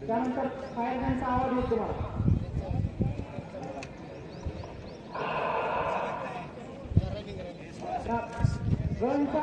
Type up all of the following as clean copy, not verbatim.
त्यानंतर फायरमॅनचा आवाज येईल तुम्हाला. गनचा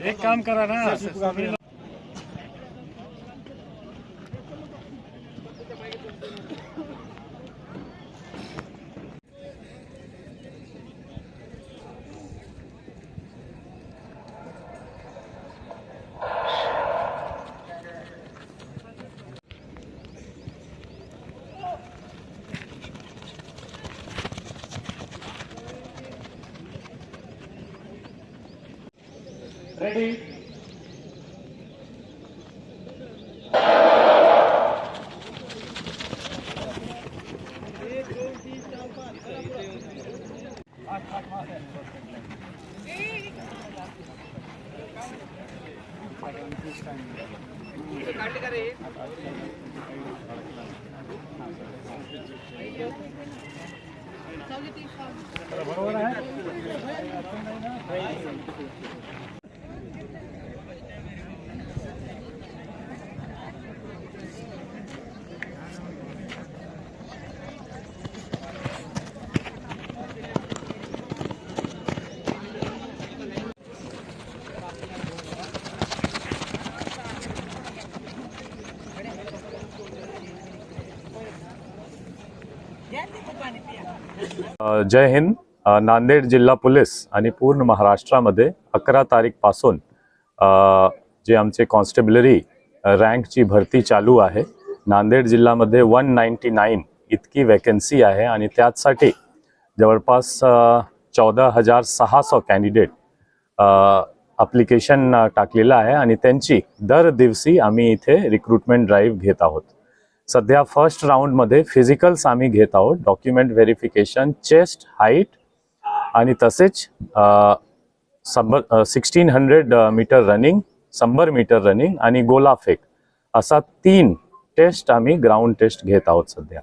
एक काम करा ना, रेडी. बरोबर आहे. जय हिंद. नांदेड जिल्हा पोलीस आणि पूर्ण महाराष्ट्रामध्ये 11 तारीखपासून जे आमचे कॉन्स्टेबलरी रँकची भरती चालू आहे. नांदेड जिल्ह्यामध्ये 199 इतकी वॅकन्सी आहे आणि त्यासाठी जवळपास 14,600 कॅन्डिडेट ॲप्लिकेशन टाकलेलं आहे आणि त्यांची दर दिवशी आम्ही इथे रिक्रुटमेंट ड्राईव्ह घेत आहोत. सध्या फर्स्ट राऊंडमध्ये फिजिकल्स आम्ही घेत आहोत, डॉक्युमेंट व्हेरिफिकेशन, चेस्ट हाईट आणि तसेच 1600 मीटर रनिंग, 100 मीटर रनिंग आणि गोलाफेक असा 3 टेस्ट आम्ही ग्राउंड टेस्ट घेत आहोत सध्या.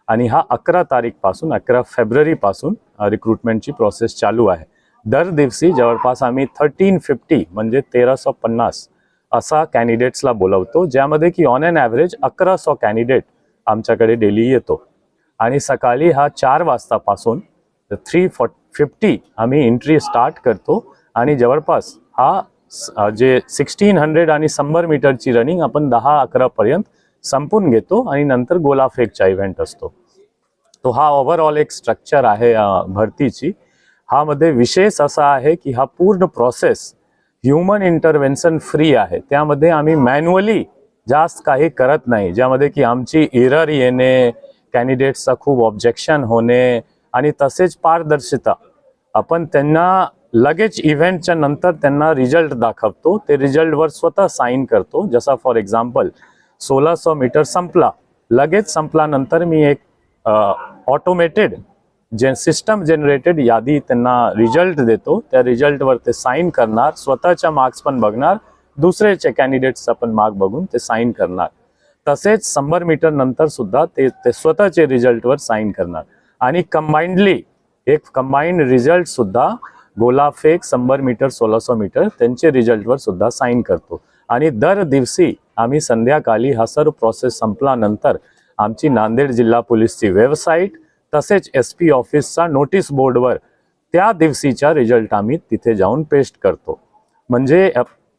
आणि हा 11 तारीखपासून 11 फेब्रुवारीपासून रिक्रुटमेंटची प्रोसेस चालू आहे. दर दिवशी जवळपास आम्ही 1350 म्हणजे 1350 असा कॅन्डिडेट्सला बोलवतो, ज्यामध्ये की ऑन एन ॲव्हरेज 1100 कॅन्डिडेट आमच्याकडे डेली येतो. आणि सकाळी हा 4 वाजतापासून 350 आम्ही एंट्री स्टार्ट करतो आणि जवळपास हा जे 1600 आणि 100 मीटरची रनिंग आपण 10-11 पर्यंत संपून घेतो आणि नंतर गोलाफेकचा इव्हेंट असतो. तो हा ओव्हरऑल एक स्ट्रक्चर आहे भरतीची. हा मध्ये विशेष असा आहे की हा पूर्ण प्रोसेस ह्युमन इंटरव्हेन्शन फ्री आहे. त्यामध्ये आम्ही मॅन्युअली जास्त काही करत नाही, ज्यामध्ये की आमची एरर येणे, कॅन्डिडेट्सचा खूप ऑब्जेक्शन होणे आणि तसेच पारदर्शिता. आपण त्यांना लगेच इव्हेंटच्या नंतर त्यांना रिझल्ट दाखवतो, ते रिझल्टवर स्वतः साईन करतो. जसा फॉर एक्झाम्पल 1600 मीटर संपला, लगेच संपल्यानंतर मी एक ऑटोमेटेड जे सिस्टम जनरेटेड यादी त्यांना रिझल्ट देतो. त्या रिझल्टवर ते साईन करणार, स्वतःच्या मार्क्स पण बघणार, दुसऱ्याचे कॅन्डिडेट्सचा पण मार्क बघून ते साईन करणार. तसेच 100 मीटर नंतर सुद्धा ते स्वतःचे रिझल्टवर साईन करणार आणि कंबाइंडली एक कंबाइंड रिझल्ट सुद्धा गोलाफेक, 100 मीटर, 1600 मीटर त्यांचे रिझल्टवर सुद्धा साईन करतो. आणि दर दिवशी आम्ही संध्याकाळी हा सर्व प्रोसेस संपल्यानंतर आमची नांदेड जिल्हा पोलीसची वेबसाईट तसेच SP ऑफिसचा नोटीस बोर्डवर त्या दिवशीचा रिझल्ट आम्ही तिथे जाऊन पेस्ट करतो. म्हणजे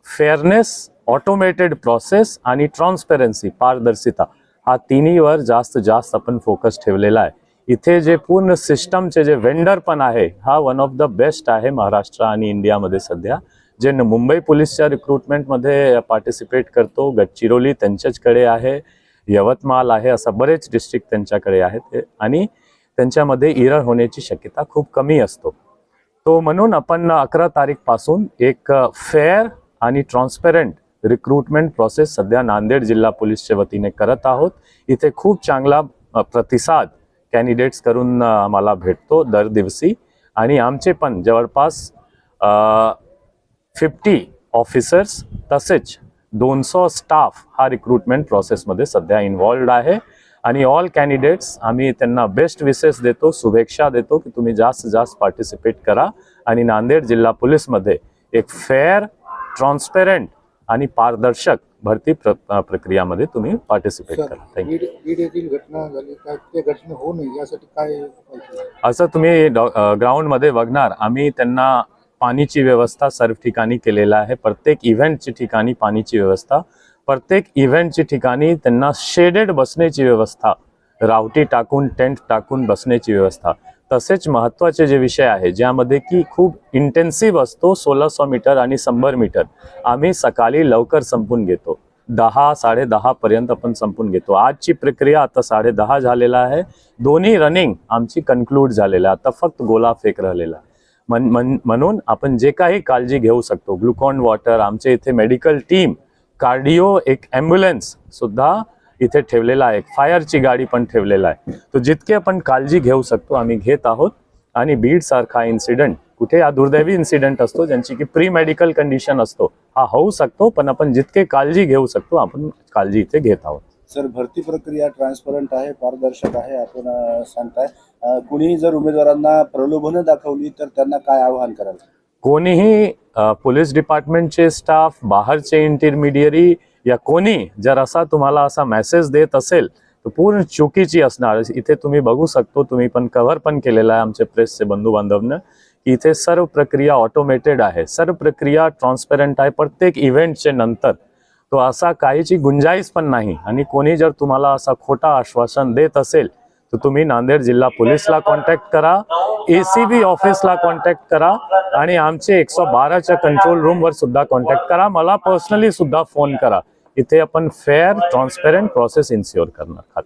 फेअरनेस, ऑटोमेटेड प्रोसेस आणि ट्रान्सपरन्सी, पारदर्शिता, हा तिन्हीवर जास्त आपण फोकस ठेवलेला आहे. इथे जे पूर्ण सिस्टमचे जे वेंडर पण आहे, हा वन ऑफ द बेस्ट आहे महाराष्ट्र आणि इंडियामध्ये सध्या. जे मुंबई पोलीसच्या रिक्रुटमेंटमध्ये पार्टिसिपेट करतो, गडचिरोली त्यांच्याचकडे आहे, यवतमाळ आहे, असा बरेच डिस्ट्रिक्ट त्यांच्याकडे आहेत आणि त्यांच्यामध्ये एरर होण्याची शक्यता खूप कमी असतो. तो म्हणून आपण 11 तारीख पासून एक फेअर आणि ट्रान्सपेरंट रिक्रुटमेंट प्रोसेस सध्या नांदेड जिल्हा पोलीसच्या वतीने करत आहोत. इथे खूप चांगला प्रतिसाद कॅन्डिडेट्स करून आम्हाला भेटतो दर दिवशी आणि आमचे पण जवळपास 50 ऑफिसर्स तसेच 200 स्टाफ हा रिक्रुटमेंट प्रोसेसमध्ये सध्या इन्व्हॉल्ड आहे. आणि ऑल कॅन्डिडेट्स आम्ही त्यांना बेस्ट विशेस देतो, शुभेच्छा देतो की तुम्ही जास्त जास्त पार्टिसिपेट करा आणि नांदेड जिल्हा पोलीसमध्ये एक फेअर, ट्रान्सपेरंट आणि पारदर्शक भरती प्रक्रियामध्ये तुम्ही पार्टिसिपेट करा. थँक्यू. बीड येथील घटना झाली काय, ते घटना होऊ नये यासाठी काय उपाय केला? असं तुम्ही ग्राउंडमध्ये बघणार, आम्ही त्यांना पाणीची व्यवस्था सर्व ठिकाणी केलेला आहे. प्रत्येक इव्हेंटची ठिकाणी पाणीची व्यवस्था, प्रत्येक इव्हेंटची ठिकाणी त्यांना शेडेड बसण्याची व्यवस्था, रावटी टाकून टेंट टाकून बसण्याची व्यवस्था. तसेच महत्त्वाचे जे विषय आहे ज्यामध्ये की खूप इंटेन्सिव्ह असतो 1600 मीटर आणि 100 मीटर आम्ही सकाळी लवकर संपून घेतो. 10-10:30 पर्यंत आपण संपून घेतो. आजची प्रक्रिया आता 10:30 झालेला आहे. दोन्ही रनिंग आमची कन्क्लूड झालेला आहे. आता फक्त गोला फेक राहिलेला. म्हणून आपण जे काही काळजी घेऊ शकतो, ग्लुकॉन वॉटर, आमचे इथे मेडिकल टीम, कार्डिओ, एक ॲम्ब्युलन्स सुद्धा इथे ठेवलेला आहे, फायरची गाडी पण ठेवलेला आहे. तो जितके आपण काळजी घेऊ शकतो आम्ही घेत आहोत. आणि बीड सारखा इन्सिडेंट कुठे हा दुर्दैवी इन्सिडेंट असतो ज्यांची की प्री मेडिकल कंडिशन असतो, हा होऊ शकतो, पण आपण जितके काळजी घेऊ शकतो आपण काळजी इथे घेत आहोत. सर, भरती प्रक्रिया ट्रान्सपरंट आहे, पारदर्शक आहे आपण सांगताय. कुणी जर उमेदवारांना प्रलोभनं दाखवली तर त्यांना काय आवाहन कराल? कोणीही पोलीस डिपार्टमेंटचे स्टाफ, बाहेरचे इंटरमिडियरी या कोणी जर असा तुम्हाला असा मेसेज देत असेल तर पूर्ण चुकीची असणार. इथे तुम्ही बघू शकतो, तुम्ही पण कव्हर पण केलेला आहे आमचे प्रेसचे बंधू बांधवनं, की इथे सर्व प्रक्रिया ऑटोमेटेड आहे, सर्व प्रक्रिया ट्रान्सपेरंट आहे. प्रत्येक इव्हेंटचे नंतर तो असा काहीची गुंजाईश पण नाही. आणि कोणी जर तुम्हाला असा खोटा आश्वासन देत असेल तर तुम्ही नांदेड जिल्हा पोलीसला कॉन्टॅक्ट करा, ACB ऑफिसला कॉन्टॅक्ट करा आणि आमचे 112च्या कंट्रोल रूमवर सुद्धा कॉन्टॅक्ट करा. मला पर्सनली सुद्धा फोन करा. इथे आपण फेअर, ट्रान्सपेरंट प्रोसेस इन्श्योर करणार.